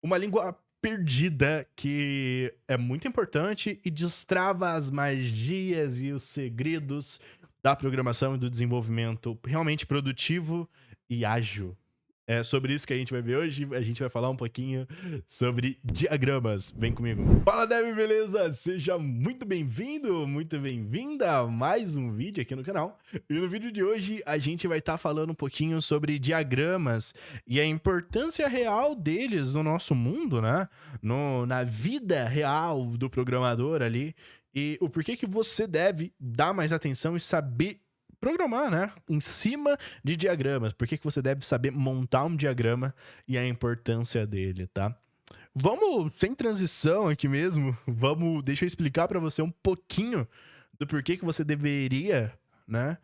Uma língua perdida que é muito importante e destrava as magias e os segredos da programação e do desenvolvimento realmente produtivo e ágil. É sobre isso que a gente vai ver hoje. A gente vai falar um pouquinho sobre diagramas. Vem comigo. Fala, Dev, beleza? Seja muito bem-vindo, muito bem-vinda a mais um vídeo aqui no canal. E no vídeo de hoje a gente vai estar falando um pouquinho sobre diagramas e a importância real deles no nosso mundo, né? Na vida real do programador ali. E o porquê que você deve dar mais atenção e saber programar, né? Em cima de diagramas. Por que você deve saber montar um diagrama e a importância dele, tá? Vamos, sem transição aqui mesmo, deixa eu explicar para você um pouquinho do porquê que você deveria, né,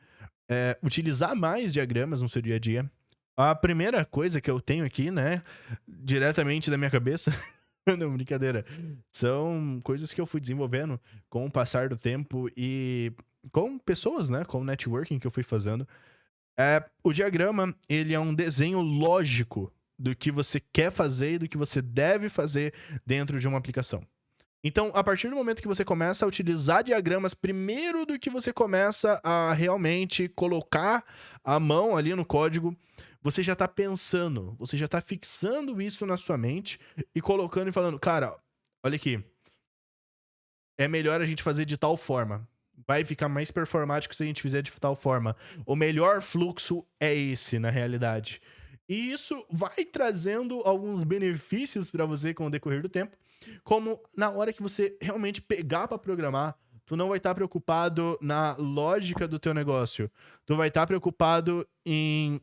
utilizar mais diagramas no seu dia a dia. A primeira coisa que eu tenho aqui, né, diretamente da minha cabeça, não, brincadeira, são coisas que eu fui desenvolvendo com o passar do tempo e com pessoas, né, com o networking que eu fui fazendo. O diagrama, ele é um desenho lógico do que você quer fazer e do que você deve fazer dentro de uma aplicação. Então, a partir do momento que você começa a utilizar diagramas, primeiro do que você começa a realmente colocar a mão ali no código, você já está pensando, você já está fixando isso na sua mente e colocando e falando, cara, olha aqui, é melhor a gente fazer de tal forma. Vai ficar mais performático se a gente fizer de tal forma. O melhor fluxo é esse, na realidade. E isso vai trazendo alguns benefícios para você com o decorrer do tempo, como na hora que você realmente pegar para programar, tu não vai estar preocupado na lógica do teu negócio. Tu vai estar preocupado em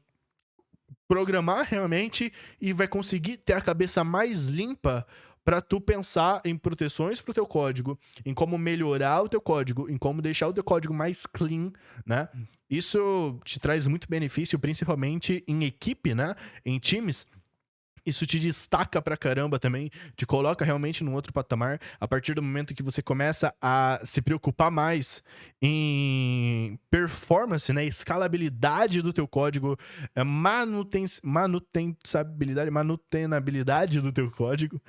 programar realmente e vai conseguir ter a cabeça mais limpa para tu pensar em proteções para o teu código, em como melhorar o teu código, em como deixar o teu código mais clean, né? Isso te traz muito benefício, principalmente em equipe, né? Em times, isso te destaca pra caramba também, te coloca realmente num outro patamar, a partir do momento que você começa a se preocupar mais em performance, né, escalabilidade do teu código, manutenabilidade do teu código.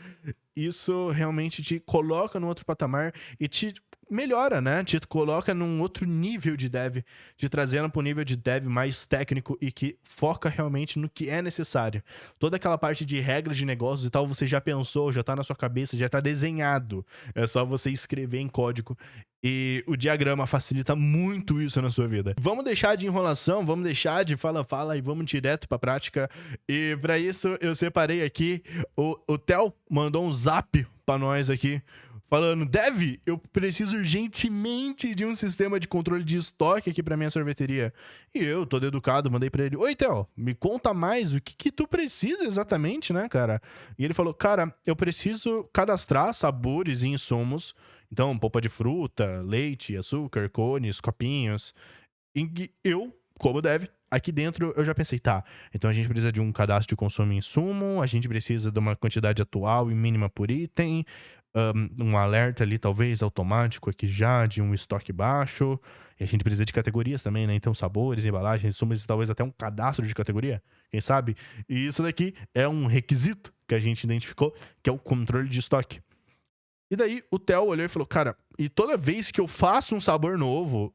Isso realmente te coloca num outro patamar e te melhora, né? Te coloca num outro nível de dev, te trazendo para um nível de dev mais técnico e que foca realmente no que é necessário. Toda aquela parte de regras de negócios e tal, você já pensou, já tá na sua cabeça, já tá desenhado. É só você escrever em código. E o diagrama facilita muito isso na sua vida. Vamos deixar de enrolação, vamos deixar de fala-fala e vamos direto pra prática. E pra isso eu separei aqui, o Theo mandou um zap pra nós aqui, falando: Dev, eu preciso urgentemente de um sistema de controle de estoque aqui pra minha sorveteria. E eu, todo educado, mandei pra ele: Oi, Theo, me conta mais, o que tu precisa exatamente, né, cara? E ele falou: Cara, eu preciso cadastrar sabores e insumos. Então, polpa de fruta, leite, açúcar, cones, copinhos. E eu, como deve, aqui dentro eu já pensei, tá, então a gente precisa de um cadastro de consumo e insumo, a gente precisa de uma quantidade atual e mínima por item, um alerta ali talvez automático aqui já de um estoque baixo, e a gente precisa de categorias também, né? Então sabores, embalagens, insumos e talvez até um cadastro de categoria, quem sabe? E isso daqui é um requisito que a gente identificou, que é o controle de estoque. E daí o Theo olhou e falou, cara, e toda vez que eu faço um sabor novo,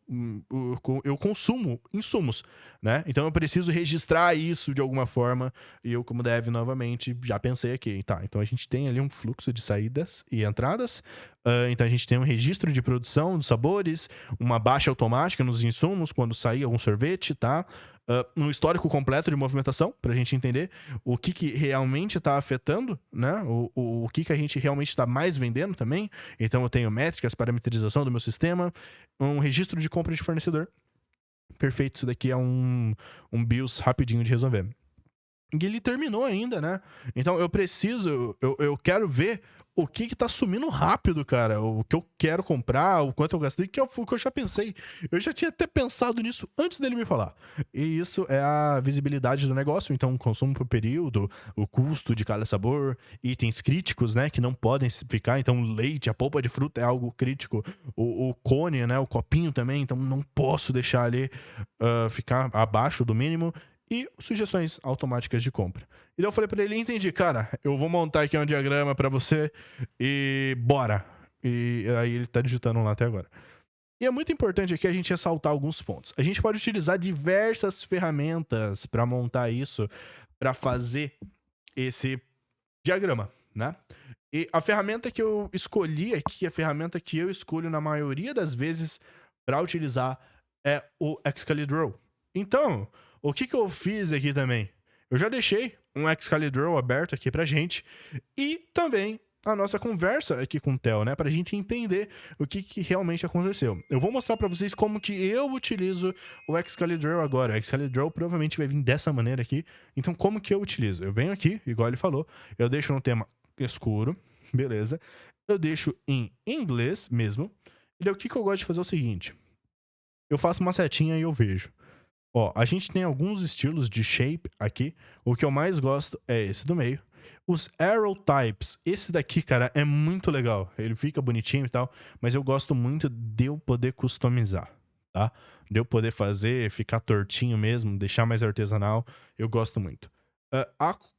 eu consumo insumos, né? Então eu preciso registrar isso de alguma forma. E eu, como dev, novamente, já pensei aqui, tá? Então a gente tem ali um fluxo de saídas e entradas. Então a gente tem um registro de produção dos sabores, uma baixa automática nos insumos quando sair algum sorvete, tá? Um histórico completo de movimentação, pra gente entender o que realmente está afetando, né? O que a gente realmente está mais vendendo também. Então eu tenho métricas, parametrização do meu sistema, um registro de compra de fornecedor. Perfeito, isso daqui é um BIOS rapidinho de resolver. E ele terminou ainda, né? Então eu quero ver o que tá sumindo rápido, cara. O que eu quero comprar, o quanto eu gastei, que é o que eu já pensei. Eu já tinha até pensado nisso antes dele me falar. E isso é a visibilidade do negócio. Então, o consumo por período, o custo de cada sabor, itens críticos, né? Que não podem ficar. Então, o leite, a polpa de fruta é algo crítico. O cone, né? O copinho também. Então, não posso deixar ali ficar abaixo do mínimo. e sugestões automáticas de compra. E daí eu falei pra ele, entendi, cara, eu vou montar aqui um diagrama pra você e bora. E aí ele tá digitando lá até agora. E é muito importante aqui a gente ressaltar alguns pontos. A gente pode utilizar diversas ferramentas para montar isso, para fazer esse diagrama, né? E a ferramenta que eu escolhi aqui, a ferramenta que eu escolho na maioria das vezes para utilizar é o Excalibur. Então, o que eu fiz aqui também? Eu já deixei um Excalibur aberto aqui pra gente e também a nossa conversa aqui com o Theo, né, pra gente entender o que realmente aconteceu. Eu vou mostrar pra vocês como que eu utilizo o Excalibur agora. O Excalibur provavelmente vai vir dessa maneira aqui. Então, como que eu utilizo? Eu venho aqui, igual ele falou, eu deixo no tema escuro, beleza? Eu deixo em inglês mesmo. E daí o que eu gosto de fazer é o seguinte. Eu faço uma setinha e eu vejo. Ó, a gente tem alguns estilos de shape aqui. O que eu mais gosto é esse do meio. Os arrow types, esse daqui, cara, é muito legal. Ele fica bonitinho e tal, mas eu gosto muito de eu poder customizar, tá? De eu poder fazer, ficar tortinho mesmo, deixar mais artesanal. Eu gosto muito.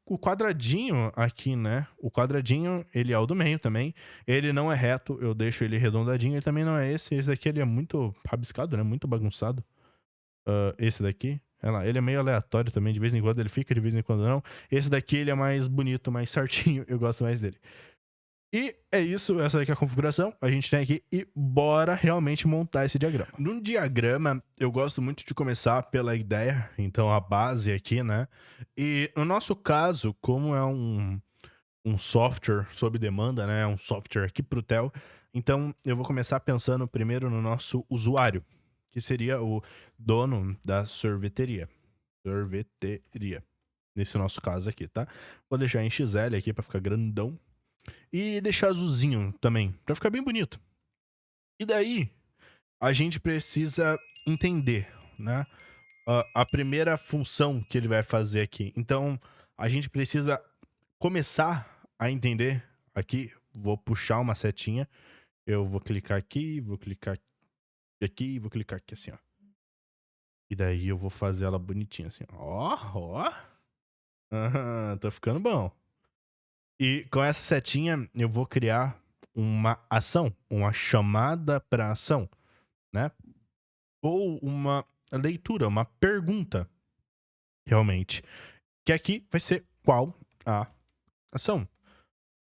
O quadradinho aqui, né? O quadradinho, ele é o do meio também. Ele não é reto, eu deixo ele redondadinho. Ele também não é esse. Esse daqui, ele é muito rabiscado, né? Muito bagunçado. Esse daqui, olha lá, ele é meio aleatório também, de vez em quando ele fica, de vez em quando não. Esse daqui, ele é mais bonito, mais certinho, eu gosto mais dele. E é isso, essa daqui é a configuração, a gente tem aqui e bora realmente montar esse diagrama. No diagrama, eu gosto muito de começar pela ideia, então a base aqui, né? E no nosso caso, como é um software sob demanda, né? Um software aqui pro Theo, então eu vou começar pensando primeiro no nosso usuário, que seria o dono da sorveteria. Sorveteria. Nesse nosso caso aqui, tá? Vou deixar em XL aqui pra ficar grandão. E deixar azulzinho também, pra ficar bem bonito. E daí, a gente precisa entender, né? A primeira função que ele vai fazer aqui. Então, a gente precisa começar a entender aqui. Vou puxar uma setinha. Eu vou clicar aqui, vou clicar aqui, vou clicar aqui assim, ó. E daí eu vou fazer ela bonitinha assim. Ó, ó. Tá ficando bom. E com essa setinha eu vou criar uma ação, uma chamada para ação, né? Ou uma leitura, uma pergunta, realmente. Que aqui vai ser qual a ação.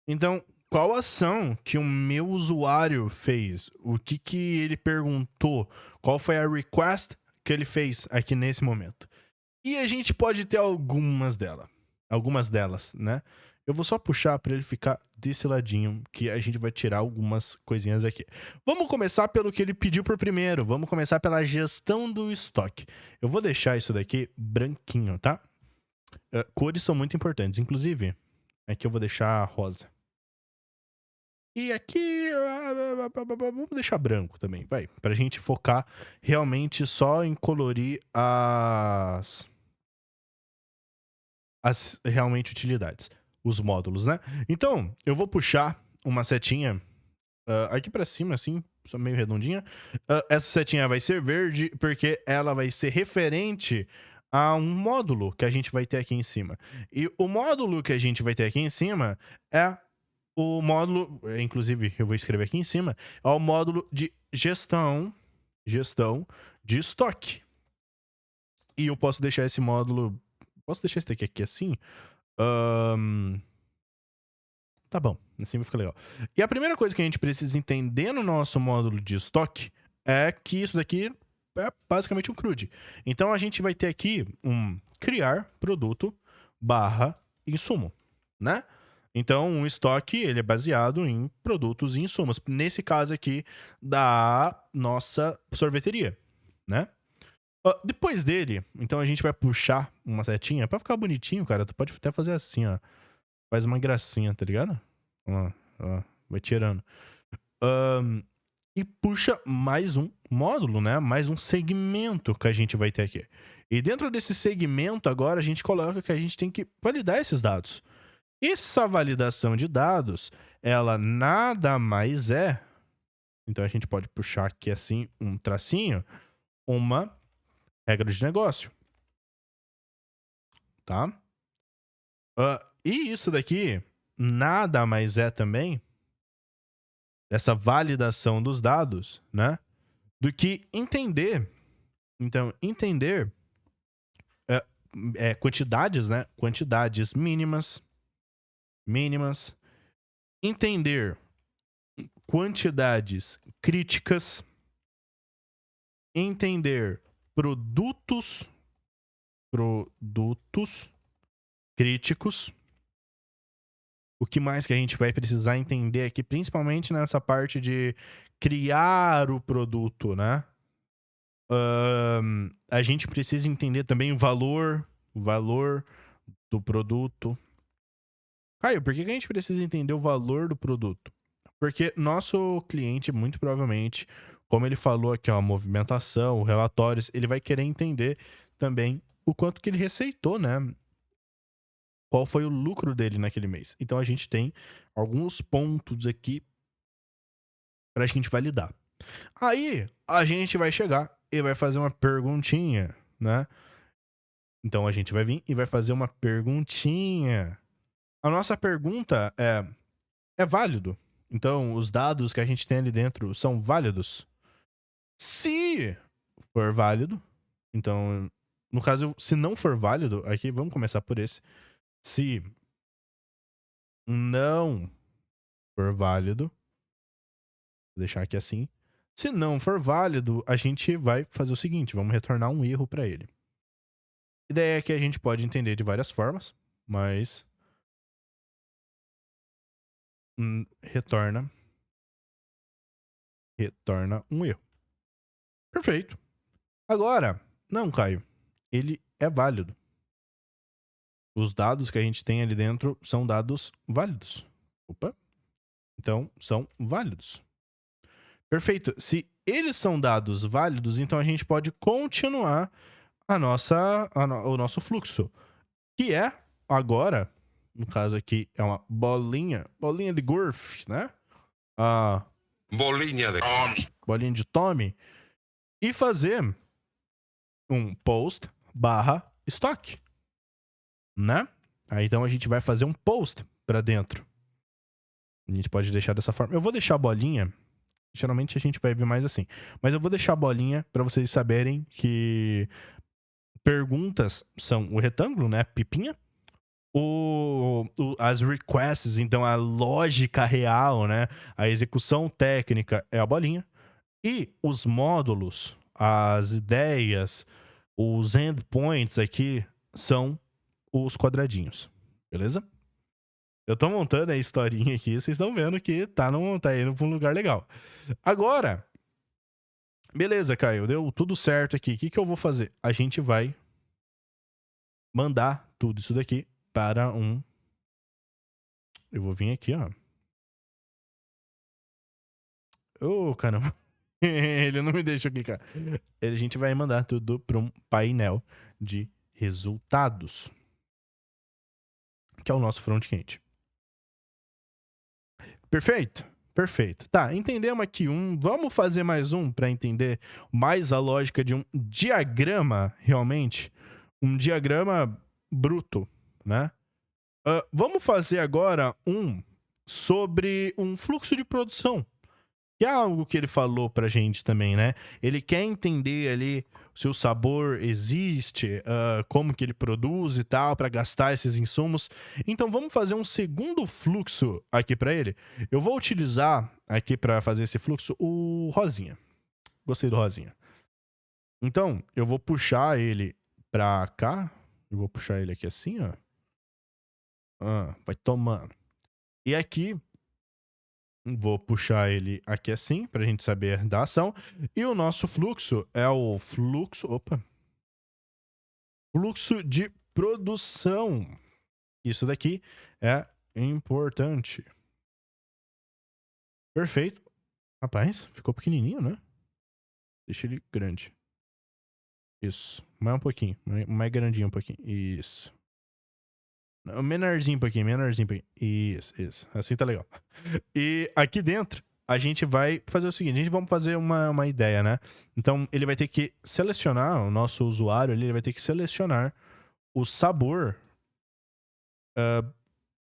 Então, qual ação que o meu usuário fez? O que ele perguntou? Qual foi a request que ele fez aqui nesse momento? E a gente pode ter algumas delas, né? Eu vou só puxar para ele ficar desse ladinho, que a gente vai tirar algumas coisinhas aqui. Vamos começar pelo que ele pediu por primeiro. Vamos começar pela gestão do estoque. Eu vou deixar isso daqui branquinho, tá? Cores são muito importantes. Inclusive, aqui eu vou deixar rosa. E aqui, vamos deixar branco também, vai. Pra gente focar realmente só em colorir as realmente utilidades, os módulos, né? Então, eu vou puxar uma setinha aqui pra cima, assim, só meio redondinha. Essa setinha vai ser verde porque ela vai ser referente a um módulo que a gente vai ter aqui em cima. E o módulo que a gente vai ter aqui em cima é o módulo, inclusive eu vou escrever aqui em cima, é o módulo de gestão de estoque. E eu posso deixar esse módulo. Posso deixar esse daqui aqui assim? Tá bom, assim vai ficar legal. E a primeira coisa que a gente precisa entender no nosso módulo de estoque é que isso daqui é basicamente um CRUD. Então a gente vai ter aqui um criar produto barra insumo, né? Então um estoque ele é baseado em produtos e insumos. Nesse caso aqui da nossa sorveteria, né? Depois dele, então a gente vai puxar uma setinha pra ficar bonitinho, cara. Tu pode até fazer assim, ó. Faz uma gracinha, tá ligado? Ó, ó, vai tirando. E puxa mais um módulo, né? Mais um segmento que a gente vai ter aqui. E dentro desse segmento, agora, a gente coloca que a gente tem que validar esses dados. Essa validação de dados, ela nada mais é... Então a gente pode puxar aqui assim, um tracinho, uma regra de negócio. tá? E isso daqui nada mais é também essa validação dos dados, né? Do que entender. Então, entender quantidades, né? Quantidades mínimas. Entender quantidades críticas. Entender produtos críticos. O que mais que a gente vai precisar entender aqui, principalmente nessa parte de criar o produto, né? A gente precisa entender também o valor do produto. Caio, por que a gente precisa entender o valor do produto? Porque nosso cliente, muito provavelmente, como ele falou aqui, ó, a movimentação, relatórios, ele vai querer entender também o quanto que ele receitou, né? Qual foi o lucro dele naquele mês. Então a gente tem alguns pontos aqui pra gente validar. Aí a gente vai chegar e vai fazer uma perguntinha, né? Então a gente vai vir e vai fazer uma perguntinha. A nossa pergunta é válido? Então os dados que a gente tem ali dentro são válidos? Se for válido, então, no caso, se não for válido, aqui vamos começar por esse. Se não for válido, vou deixar aqui assim. Se não for válido, a gente vai fazer o seguinte, vamos retornar um erro para ele. A ideia é que a gente pode entender de várias formas, mas retorna um erro. Perfeito. Agora, não, Caio, ele é válido. Os dados que a gente tem ali dentro são dados válidos. Opa. Então, são válidos. Perfeito. Se eles são dados válidos, então a gente pode continuar o nosso fluxo. Que é, agora, no caso aqui, é uma bolinha de golfe, né? Bolinha de Tommy. E fazer um post / estoque, né? Aí então a gente vai fazer um post pra dentro. A gente pode deixar dessa forma. Eu vou deixar a bolinha. Geralmente a gente vai ver mais assim. Mas eu vou deixar a bolinha pra vocês saberem que perguntas são o retângulo, né? Pipinha. As requests, então a lógica real, né? A execução técnica é a bolinha. E os módulos, as ideias, os endpoints aqui são os quadradinhos. Beleza? Eu tô montando a historinha aqui, vocês estão vendo que tá indo pra um lugar legal. Agora, beleza, Caio, deu tudo certo aqui. O que eu vou fazer? A gente vai mandar tudo isso daqui para um... Eu vou vir aqui, ó. Caramba. Ele não me deixa clicar. A gente vai mandar tudo para um painel de resultados, que é o nosso front-end. Perfeito? Perfeito. Tá, entendemos aqui um. Vamos fazer mais um para entender mais a lógica de um diagrama, realmente. Um diagrama bruto, né? Vamos fazer agora um sobre um fluxo de produção. Que é algo que ele falou pra gente também, né? Ele quer entender ali se o sabor existe, como que ele produz e tal, pra gastar esses insumos. Então vamos fazer um segundo fluxo aqui pra ele. Eu vou utilizar aqui pra fazer esse fluxo o rosinha. Gostei do rosinha. Então eu vou puxar ele pra cá. Eu vou puxar ele aqui assim, ó. Vai tomando. E aqui vou puxar ele aqui assim, pra gente saber da ação. E o nosso fluxo é o fluxo... Fluxo de produção. Isso daqui é importante. Perfeito. Rapaz, ficou pequenininho, né? Deixa ele grande. Isso. Mais um pouquinho. Mais grandinho um pouquinho. Isso. Menorzinho um pouquinho. Isso. Assim tá legal. E aqui dentro, a gente vai fazer o seguinte. A gente vai fazer uma ideia, né? Então, ele vai ter que selecionar, o nosso usuário ali, ele vai ter que selecionar o sabor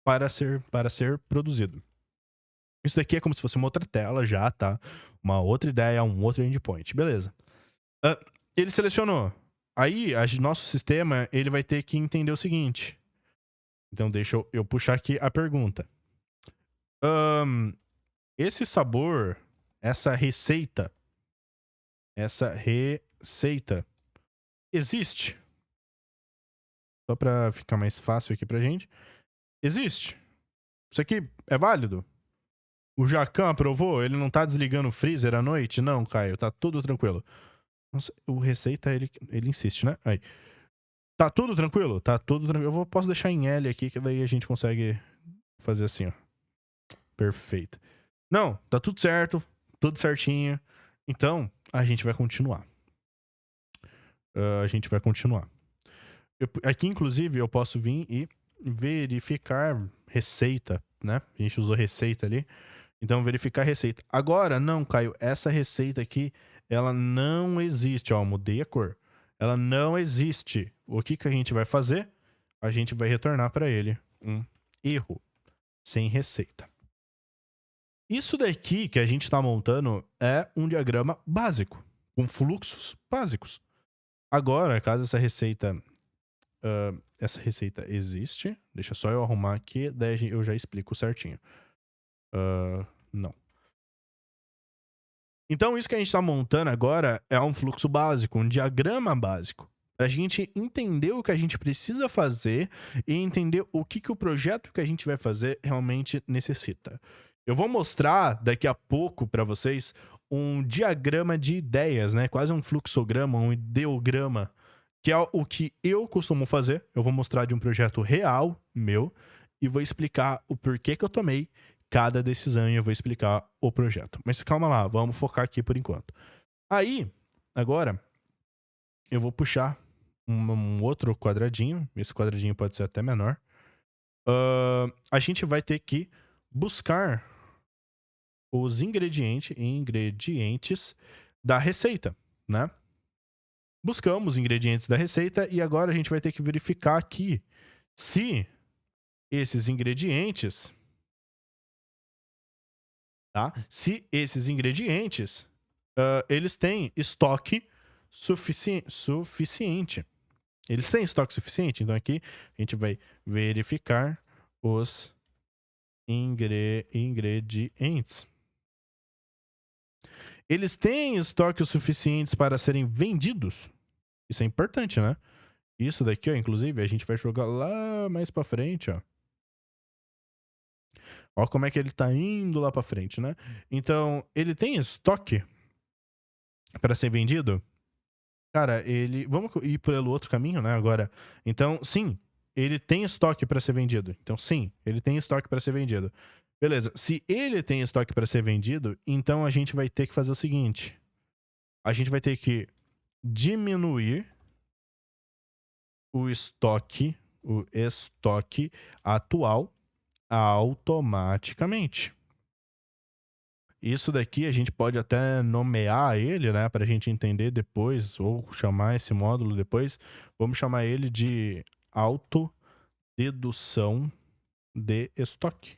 para ser produzido. Isso daqui é como se fosse uma outra tela já, tá? Uma outra ideia, um outro endpoint. Beleza. Ele selecionou. Aí, nosso sistema, ele vai ter que entender o seguinte. Então, deixa eu puxar aqui a pergunta. Esse sabor, essa receita, existe? Só pra ficar mais fácil aqui pra gente. Existe. Isso aqui é válido? O Jacan aprovou? Ele não tá desligando o freezer à noite? Não, Caio, tá tudo tranquilo. Nossa, o receita, ele insiste, né? Aí. Tá tudo tranquilo? Tá tudo tranquilo. Posso deixar em L aqui, que daí a gente consegue fazer assim, ó. Perfeito. Não, tá tudo certo. Tudo certinho. Então, a gente vai continuar. Aqui, inclusive, eu posso vir e verificar receita, né? A gente usou receita ali. Então, verificar receita. Agora, não, Caio, essa receita aqui, ela não existe. Ó, mudei a cor. Ela não existe. O que a gente vai fazer? A gente vai retornar para ele um erro sem receita. Isso daqui que a gente está montando é um diagrama básico, com fluxos básicos. Agora, caso essa receita existe, deixa só eu arrumar aqui, daí eu já explico certinho. Não. Então, isso que a gente está montando agora é um fluxo básico, um diagrama básico. Para a gente entender o que a gente precisa fazer e entender o que o projeto que a gente vai fazer realmente necessita. Eu vou mostrar daqui a pouco para vocês um diagrama de ideias, né? Quase um fluxograma, um ideograma, que é o que eu costumo fazer. Eu vou mostrar de um projeto real meu e vou explicar o porquê que eu tomei cada decisão e eu vou explicar o projeto. Mas calma lá, vamos focar aqui por enquanto. Aí, agora, eu vou puxar um outro quadradinho. Esse quadradinho pode ser até menor. A gente vai ter que buscar os ingredientes da receita, né? Buscamos ingredientes da receita e agora a gente vai ter que verificar aqui se esses ingredientes, tá? Se esses ingredientes, eles têm estoque suficiente. Eles têm estoque suficiente? Então aqui a gente vai verificar os ingredientes. Eles têm estoque suficientes para serem vendidos? Isso é importante, né? Isso daqui, ó, inclusive, a gente vai jogar lá mais pra frente, ó. Ó como é que ele tá indo lá pra frente, né? Então, ele tem estoque para ser vendido? Cara, vamos ir pelo outro caminho, né, agora. Então, sim, ele tem estoque para ser vendido. Então, sim, ele tem estoque para ser vendido. Beleza, se ele tem estoque para ser vendido, então a gente vai ter que fazer o seguinte. A gente vai ter que diminuir o estoque atual automaticamente. Isso daqui a gente pode até nomear ele, né, para a gente entender depois, ou chamar esse módulo depois. Vamos chamar ele de autodedução de estoque.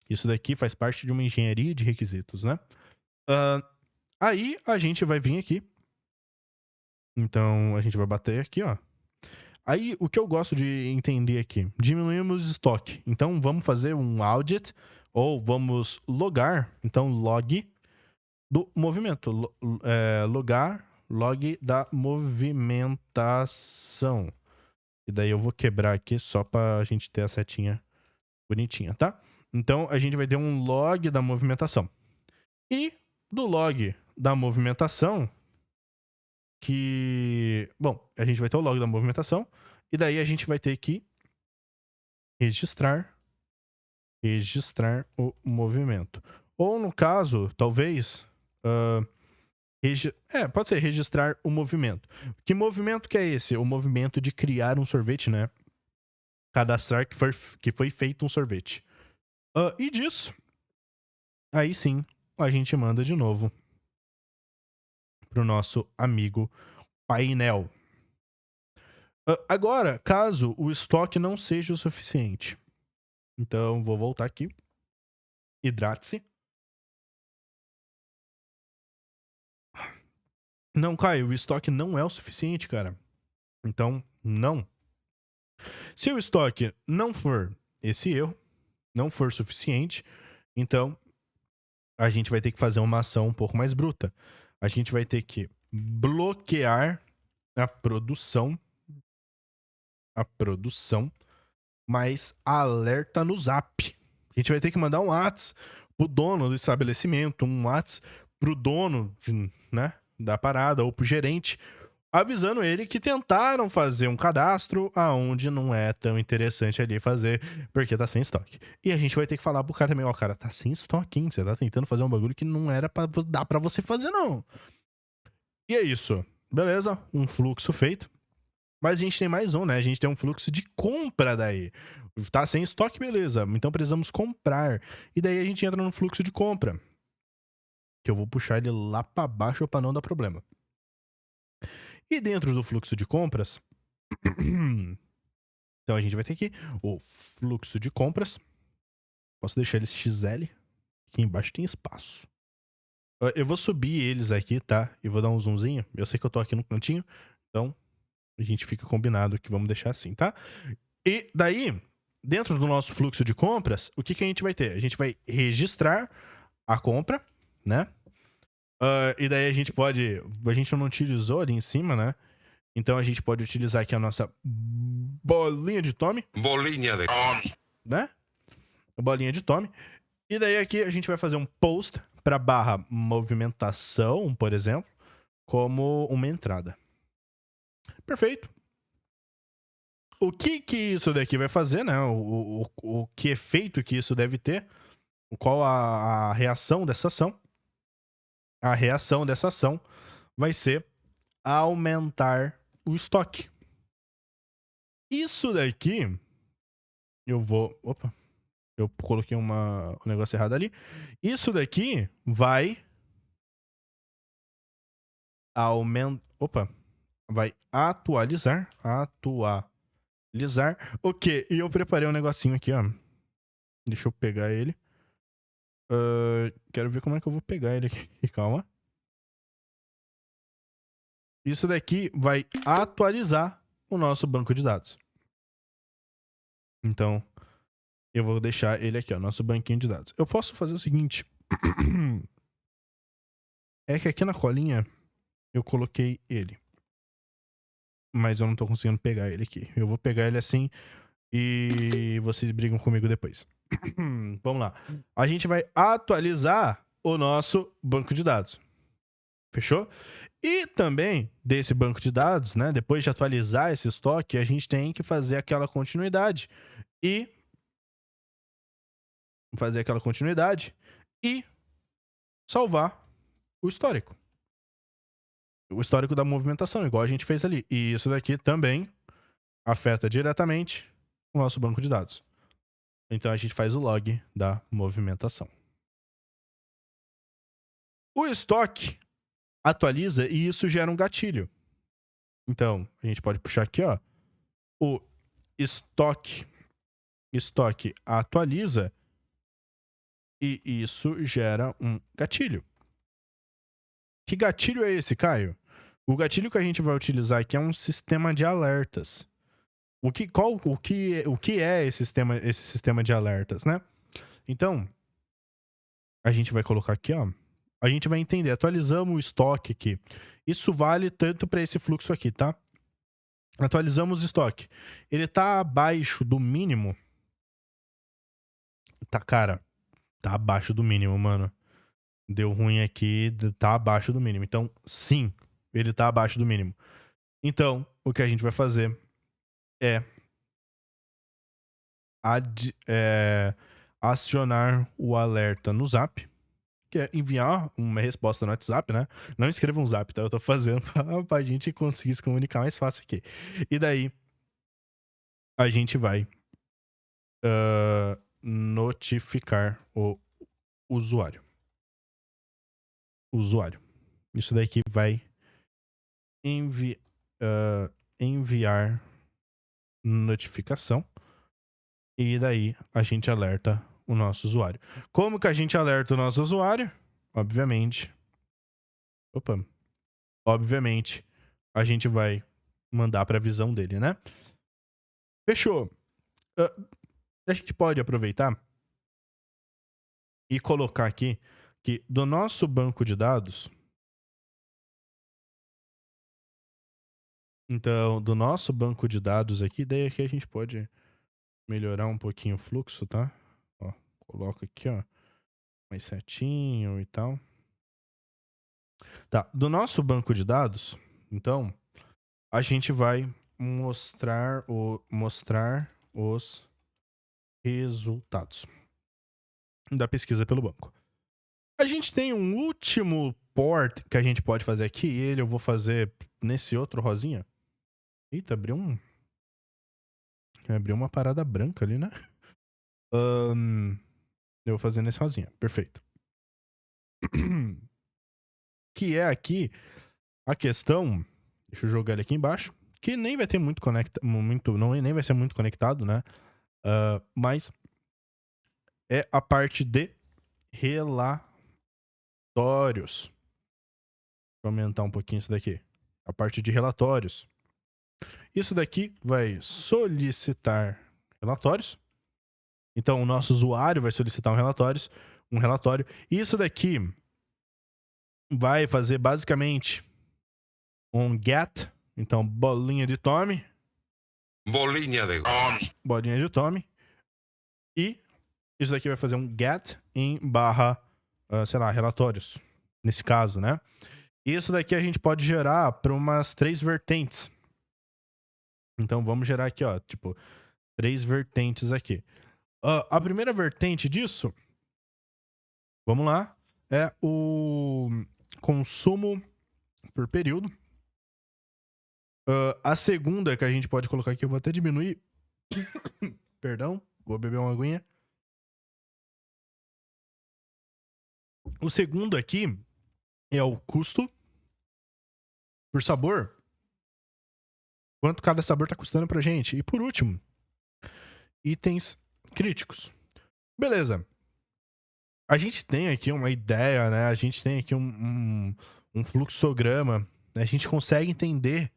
Isso daqui faz parte de uma engenharia de requisitos, né? Aí a gente vai vir aqui. Então a gente vai bater aqui, ó. Aí o que eu gosto de entender aqui, diminuímos estoque. Então vamos fazer um audit ou vamos logar, então log do movimento, log da movimentação. E daí eu vou quebrar aqui só pra gente ter a setinha bonitinha, tá? Então a gente vai ter um log da movimentação. E do log da movimentação, a gente vai ter o log da movimentação e daí a gente vai ter que registrar o movimento. Ou no caso, talvez, pode ser registrar o movimento. Que movimento que é esse? O movimento de criar um sorvete, né? Cadastrar que foi feito um sorvete. E disso, aí sim, a gente manda de novo pro nosso amigo painel. Agora, caso o estoque não seja o suficiente. Então, vou voltar aqui. Hidrate-se. Não, Caio, o estoque não é o suficiente, cara. Então, não. Se o estoque não for esse erro, não for suficiente, então a gente vai ter que fazer uma ação um pouco mais bruta. A gente vai ter que bloquear a produção, mas alerta no Zap. A gente vai ter que mandar um WhatsApp pro dono do estabelecimento, um WhatsApp pro dono, né, da parada ou pro gerente, avisando ele que tentaram fazer um cadastro aonde não é tão interessante ali fazer, porque tá sem estoque. E a gente vai ter que falar pro cara também, ó, cara, tá sem estoque, hein? Você tá tentando fazer um bagulho que não era pra dar pra você fazer, não. E é isso. Beleza? Um fluxo feito. Mas a gente tem mais um, né? A gente tem um fluxo de compra daí. Tá sem estoque, beleza. Então precisamos comprar. E daí a gente entra no fluxo de compra. Que eu vou puxar ele lá pra baixo pra não dar problema. E dentro do fluxo de compras... Então a gente vai ter aqui o fluxo de compras. Posso deixar ele XL. Aqui embaixo tem espaço. Eu vou subir eles aqui, tá? E vou dar um zoomzinho. Eu sei que eu tô aqui no cantinho. Então a gente fica combinado que vamos deixar assim, tá? E daí, dentro do nosso fluxo de compras, o que a gente vai ter? A gente vai registrar a compra, né? E daí a gente pode... A gente não utilizou ali em cima, né? Então a gente pode utilizar aqui a nossa bolinha de Tommy. Bolinha de Tommy. Né? A bolinha de Tommy. E daí aqui a gente vai fazer um post para barra movimentação, por exemplo, como uma entrada. Perfeito. O que isso daqui vai fazer, né? O que efeito que isso deve ter? Qual a reação dessa ação? A reação dessa ação vai ser aumentar o estoque. Isso daqui, eu vou... Opa, eu coloquei um negócio errado ali. Isso daqui vai vai atualizar. Ok, e eu preparei um negocinho aqui, ó. Deixa eu pegar ele. Quero ver como é que eu vou pegar ele aqui. Calma. Isso daqui vai atualizar o nosso banco de dados. Então, eu vou deixar ele aqui, ó, nosso banquinho de dados. Eu posso fazer o seguinte. É que aqui na colinha eu coloquei ele. Mas eu não tô conseguindo pegar ele aqui. Eu vou pegar ele assim e vocês brigam comigo depois. Vamos lá. A gente vai atualizar o nosso banco de dados. Fechou? E também, desse banco de dados, né? Depois de atualizar esse estoque, a gente tem que fazer aquela continuidade. E salvar o histórico. O histórico da movimentação, igual a gente fez ali. E isso daqui também afeta diretamente o nosso banco de dados. Então a gente faz o log da movimentação. O estoque atualiza e isso gera um gatilho. Então, a gente pode puxar aqui, ó. O estoque atualiza e isso gera um gatilho. Que gatilho é esse, Caio? O gatilho que a gente vai utilizar aqui é um sistema de alertas. O que é esse sistema de alertas, né? Então, a gente vai colocar aqui, ó. A gente vai entender, atualizamos o estoque aqui. Isso vale tanto para esse fluxo aqui, tá? Atualizamos o estoque. Ele tá abaixo do mínimo. Tá, cara, tá abaixo do mínimo, mano. Deu ruim aqui, tá abaixo do mínimo. Então, sim, ele tá abaixo do mínimo. Então, o que a gente vai fazer é acionar o alerta no Zap, que é enviar uma resposta no WhatsApp, né? Não escreva um Zap, tá? Eu tô fazendo pra gente conseguir se comunicar mais fácil aqui. E daí, a gente vai notificar o usuário. Isso daqui vai enviar notificação. E daí a gente alerta o nosso usuário. Como que a gente alerta o nosso usuário? Obviamente. Obviamente, a gente vai mandar para a visão dele, né? Fechou. A gente pode aproveitar e colocar aqui que do nosso banco de dados. Então, do nosso banco de dados aqui, daí aqui a gente pode melhorar um pouquinho o fluxo, tá? Ó, coloca aqui, ó, mais certinho e tal. Tá, do nosso banco de dados, então, a gente vai mostrar os resultados da pesquisa pelo banco. A gente tem um último port que a gente pode fazer aqui, eu vou fazer nesse outro rosinha. Eita, abriu uma parada branca ali, né? Eu vou fazer nesse rosinha, perfeito. Que é aqui a questão, deixa eu jogar ele aqui embaixo, que nem vai ter nem vai ser muito conectado, né? Mas é a parte de relatórios. Vou aumentar um pouquinho isso daqui. A parte de relatórios. Isso daqui vai solicitar relatórios. Então, o nosso usuário vai solicitar um relatório. Isso daqui vai fazer basicamente um get. Então, bolinha de Tommy. Bolinha de Tommy. E isso daqui vai fazer um get em barra, sei lá, relatórios. Nesse caso, né? Isso daqui a gente pode gerar para umas 3 vertentes. Então, vamos gerar aqui, ó, tipo, 3 vertentes aqui. A primeira vertente disso, vamos lá, é o consumo por período. A segunda que a gente pode colocar aqui, eu vou até diminuir. Perdão, vou beber uma aguinha. O segundo aqui é o custo por sabor. Quanto cada sabor tá custando pra gente. E por último, itens críticos. Beleza. A gente tem aqui uma ideia, né? A gente tem aqui um fluxograma. A gente consegue entender,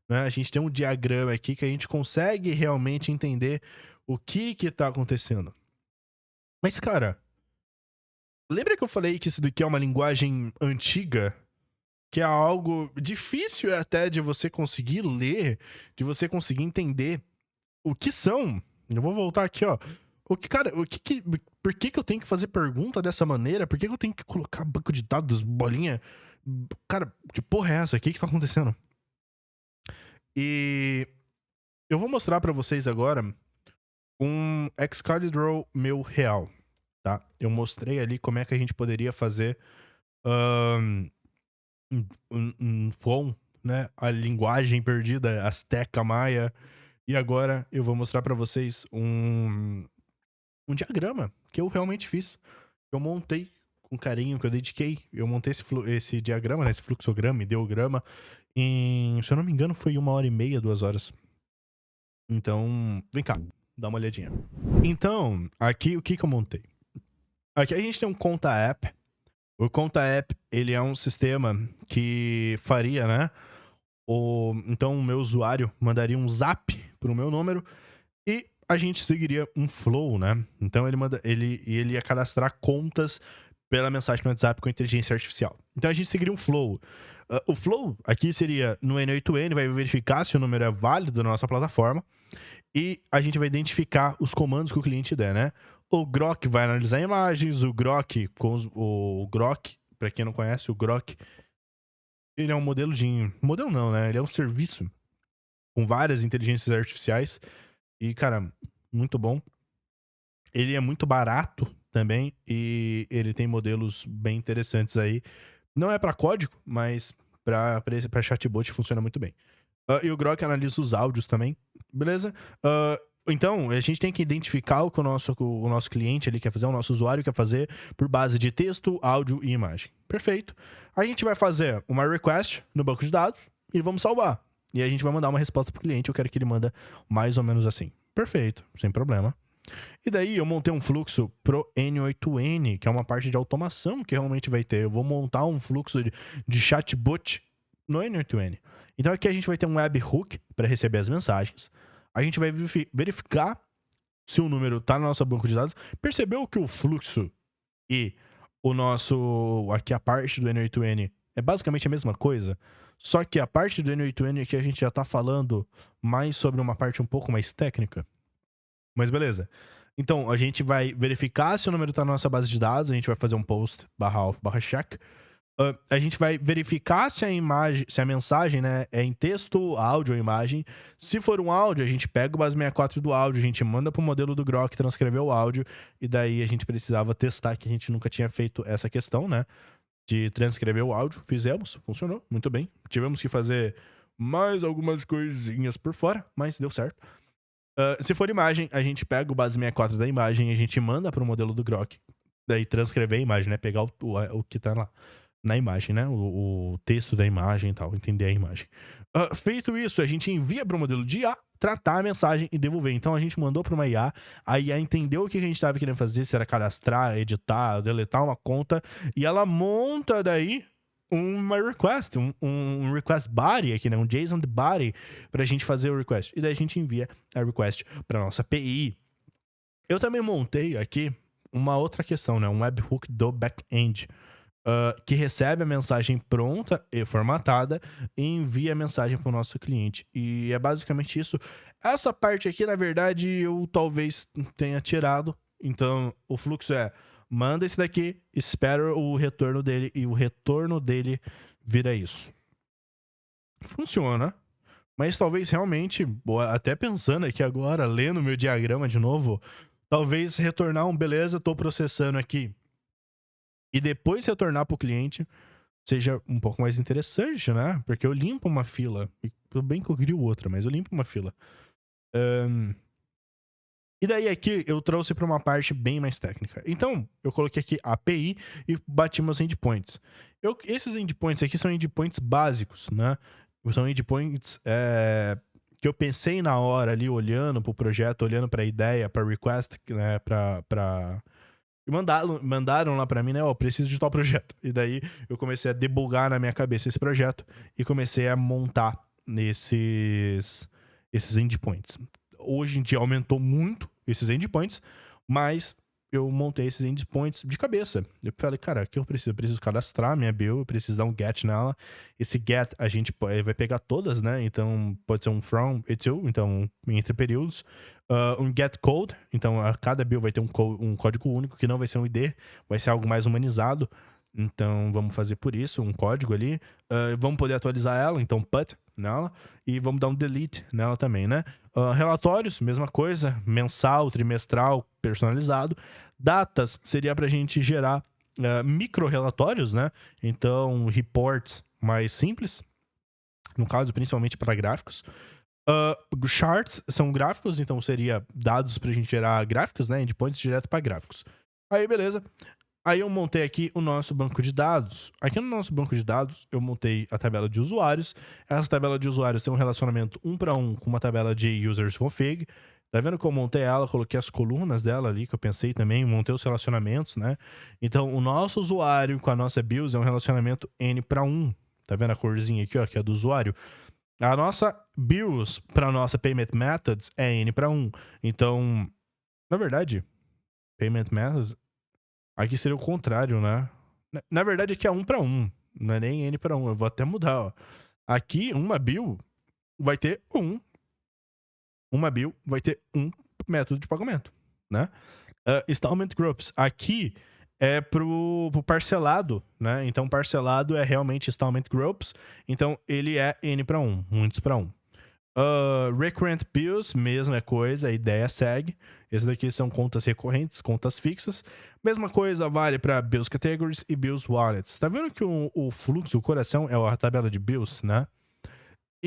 né? A gente tem um diagrama aqui que a gente consegue realmente entender o que tá acontecendo. Mas, cara, lembra que eu falei que isso daqui é uma linguagem antiga? Que é algo difícil até de você conseguir ler, de você conseguir entender o que são. Eu vou voltar aqui, ó. Por que eu tenho que fazer pergunta dessa maneira? Por que eu tenho que colocar banco de dados, bolinha? Cara, que porra é essa? O que tá acontecendo? E eu vou mostrar pra vocês agora um Excalibur meu real, tá? Eu mostrei ali como é que a gente poderia fazer um POM, né? A linguagem perdida, Azteca, Maia. E agora eu vou mostrar pra vocês um diagrama que eu realmente fiz. Eu montei com carinho, que eu dediquei. Eu montei esse diagrama, né? Esse fluxograma, ideograma, em, se eu não me engano, foi 1h30, 2 horas. Então, vem cá, dá uma olhadinha. Então, aqui o que eu montei? Aqui a gente tem um Conta App. O Conta App, ele é um sistema que faria, né? Então, o meu usuário mandaria um zap pro meu número e a gente seguiria um flow, né? Então, ele ia cadastrar contas pela mensagem no WhatsApp com inteligência artificial. Então, a gente seguiria um flow. O flow aqui seria no N8N, vai verificar se o número é válido na nossa plataforma e a gente vai identificar os comandos que o cliente der, né? O Grok vai analisar imagens, o Grok, pra quem não conhece, o Grok, ele é um modelo não, né? Ele é um serviço com várias inteligências artificiais e, cara, muito bom. Ele é muito barato também e ele tem modelos bem interessantes aí. Não é pra código, mas pra chatbot funciona muito bem. E o Grok analisa os áudios também, beleza? Então, a gente tem que identificar o que o nosso cliente ele quer fazer, o nosso usuário quer fazer, por base de texto, áudio e imagem. Perfeito. A gente vai fazer uma request no banco de dados e vamos salvar. e a gente vai mandar uma resposta pro cliente. Eu quero que ele manda mais ou menos assim. Perfeito, sem problema. E daí eu montei um fluxo pro N8N, que é uma parte de automação que realmente vai ter. Eu vou montar um fluxo de chatbot no N8N. Então aqui a gente vai ter um webhook para receber as mensagens. A gente vai verificar se o número tá no nosso banco de dados. Percebeu que o fluxo e o nosso... aqui a parte do N8N é basicamente a mesma coisa? Só que a parte do N8N aqui a gente já tá falando mais sobre uma parte um pouco mais técnica. Mas beleza. Então, a gente vai verificar se o número tá na nossa base de dados, a gente vai fazer um post /auth/check. A gente vai verificar se a imagem, se a mensagem, né, é em texto, áudio ou imagem. Se for um áudio, a gente pega o base 64 do áudio, a gente manda pro modelo do Grok transcrever o áudio, e daí a gente precisava testar, que a gente nunca tinha feito essa questão, né, de transcrever o áudio. Fizemos, funcionou muito bem. Tivemos que fazer mais algumas coisinhas por fora, mas deu certo. Se for imagem, a gente pega o base 64 da imagem, a gente manda pro modelo do Grok, daí transcrever a imagem, né, pegar o que tá lá na imagem, né? O texto da imagem e tal, entender a imagem. Feito isso, a gente envia para o modelo de IA, tratar a mensagem e devolver. Então a gente mandou para uma IA, a IA entendeu o que a gente estava querendo fazer, se era cadastrar, editar, deletar uma conta, e ela monta daí uma request, um request body aqui, né? Um JSON body pra gente fazer o request. E daí a gente envia a request pra nossa API. Eu também montei aqui uma outra questão, né? Um webhook do back-end. Que recebe a mensagem pronta e formatada e envia a mensagem para o nosso cliente. E é basicamente isso. Essa parte aqui, na verdade, eu talvez tenha tirado. Então, o fluxo é: manda esse daqui, espera o retorno dele, e o retorno dele vira isso. Funciona. Mas talvez realmente, até pensando aqui agora, lendo meu diagrama de novo, talvez retornar um beleza, tô processando aqui, e depois retornar pro cliente seja um pouco mais interessante, né? Porque eu limpo uma fila. E tudo bem que eu crio outra, mas eu limpo uma fila. E daí aqui eu trouxe para uma parte bem mais técnica. Então, eu coloquei aqui a API e bati meus endpoints. Esses endpoints aqui são endpoints básicos, né? São endpoints que eu pensei na hora ali, olhando pro projeto, olhando pra ideia, pra request, né? E mandaram lá pra mim, né? Ó, preciso de tal projeto. E daí eu comecei a debugar na minha cabeça esse projeto e comecei a montar esses endpoints. Hoje em dia aumentou muito esses endpoints, mas eu montei esses endpoints de cabeça. Eu falei, cara, o que eu preciso? Eu preciso cadastrar minha build, eu preciso dar um get nela. Esse get a gente vai pegar todas, né? Então pode ser um from e to, então entre períodos. Um get code, então a cada build vai ter um código único, que não vai ser um ID, vai ser algo mais humanizado. Então vamos fazer por isso, um código ali. Vamos poder atualizar ela, então put nela. E vamos dar um delete nela também, né? Relatórios, mesma coisa, mensal, trimestral, personalizado. Datas seria pra gente gerar micro-relatórios, né? Então, reports mais simples, no caso, principalmente para gráficos. Charts são gráficos, então seria dados pra gente gerar gráficos, né? Endpoints direto para gráficos. Aí, beleza. Aí eu montei aqui o nosso banco de dados. Aqui no nosso banco de dados, eu montei a tabela de usuários. Essa tabela de usuários tem um relacionamento 1 para 1 com uma tabela de users config. Tá vendo que eu montei ela, coloquei as colunas dela ali, que eu pensei também, montei os relacionamentos, né? Então, o nosso usuário com a nossa BIOS é um relacionamento N para 1. Tá vendo a corzinha aqui, ó, que é do usuário? A nossa BIOS para nossa Payment Methods é N para 1. Então, na verdade, Payment Methods... aqui seria o contrário, né? Na verdade, aqui é 1 para 1. Não é nem N para 1. Eu vou até mudar, ó. Aqui, uma build vai ter uma build vai ter um método de pagamento, né? Installment Groups. Aqui é pro parcelado, né? Então, parcelado é realmente Installment Groups. Então, ele é N para 1. Muitos para 1. Recurrent Bills, mesma coisa, a ideia segue. Esses daqui são contas recorrentes, contas fixas. Mesma coisa vale para Bills Categories e Bills Wallets. Tá vendo que o fluxo, o coração é a tabela de Bills, né?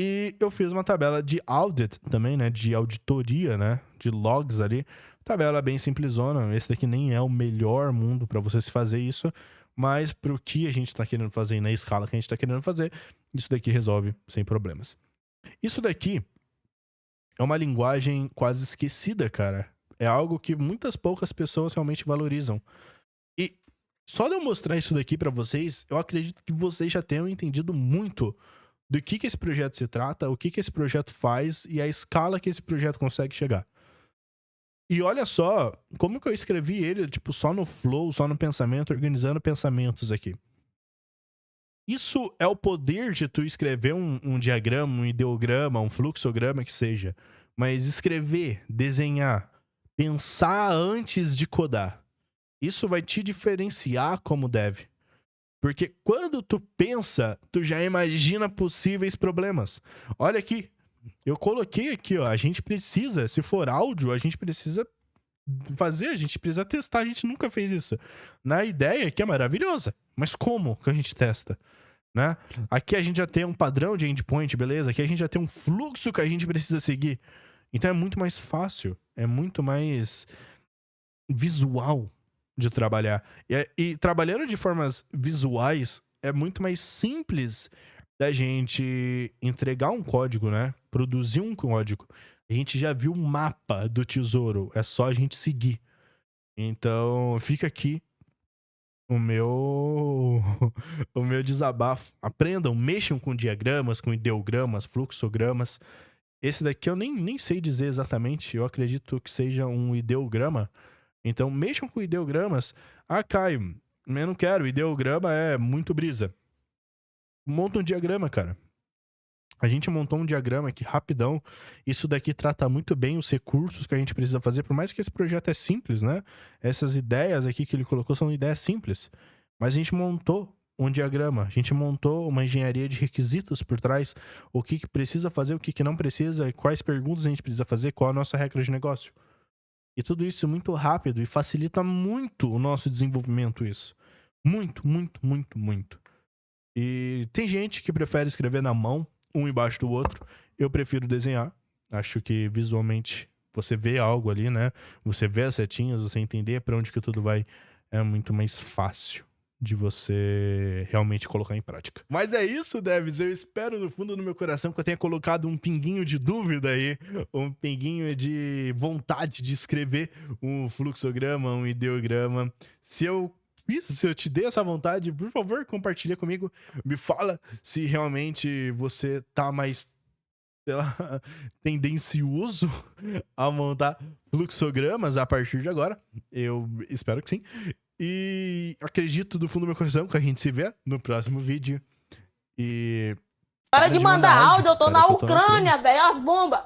E eu fiz uma tabela de audit também, né? De auditoria, né? De logs ali. Tabela bem simplesona. Esse daqui nem é o melhor mundo para você se fazer isso. Mas pro que a gente tá querendo fazer e na escala que a gente tá querendo fazer, isso daqui resolve sem problemas. Isso daqui é uma linguagem quase esquecida, cara. É algo que muitas poucas pessoas realmente valorizam. E só de eu mostrar isso daqui pra vocês, eu acredito que vocês já tenham entendido muito do que esse projeto se trata, o que esse projeto faz e a escala que esse projeto consegue chegar. E olha só como que eu escrevi ele, tipo, só no flow, só no pensamento, organizando pensamentos aqui. Isso é o poder de tu escrever um diagrama, um ideograma, um fluxograma, que seja. Mas escrever, desenhar, pensar antes de codar. Isso vai te diferenciar como deve. Porque quando tu pensa, tu já imagina possíveis problemas. Olha aqui, eu coloquei aqui, ó, a gente precisa, se for áudio, a gente precisa fazer, a gente precisa testar, a gente nunca fez isso. Na ideia que é maravilhosa, mas como que a gente testa? Né? Aqui a gente já tem um padrão de endpoint, beleza? Aqui a gente já tem um fluxo que a gente precisa seguir. Então é muito mais fácil, é muito mais visual de trabalhar. E trabalhando de formas visuais, é muito mais simples da gente entregar um código, né? Produzir um código. A gente já viu o mapa do tesouro, é só a gente seguir. Então, fica aqui o meu o meu desabafo. Aprendam, mexam com diagramas, com ideogramas, fluxogramas. Esse daqui eu nem sei dizer exatamente, eu acredito que seja um ideograma. Então, mexam com ideogramas. Ah, Caio, eu não quero, ideograma é muito brisa. Monta um diagrama, cara. A gente montou um diagrama aqui rapidão. Isso daqui trata muito bem os recursos que a gente precisa fazer, por mais que esse projeto é simples, né? Essas ideias aqui que ele colocou são ideias simples. Mas a gente montou um diagrama, a gente montou uma engenharia de requisitos por trás, o que precisa fazer, o que não precisa, quais perguntas a gente precisa fazer, qual a nossa regra de negócio. E tudo isso muito rápido e facilita muito o nosso desenvolvimento, isso. Muito, muito, muito, muito. E tem gente que prefere escrever na mão, um embaixo do outro. Eu prefiro desenhar. Acho que visualmente você vê algo ali, né? Você vê as setinhas, você entender pra onde que tudo vai, é muito mais fácil de você realmente colocar em prática. Mas é isso, Devs. Eu espero no fundo do meu coração que eu tenha colocado um pinguinho de dúvida aí, um pinguinho de vontade de escrever um fluxograma, um ideograma. Se eu te dei essa vontade, por favor, compartilha comigo. Me fala se realmente você tá mais, sei lá, tendencioso a montar fluxogramas a partir de agora. Eu espero que sim. E acredito do fundo do meu coração que a gente se vê no próximo vídeo. E Para de mandar áudio, eu tô na Ucrânia, velho, as bombas.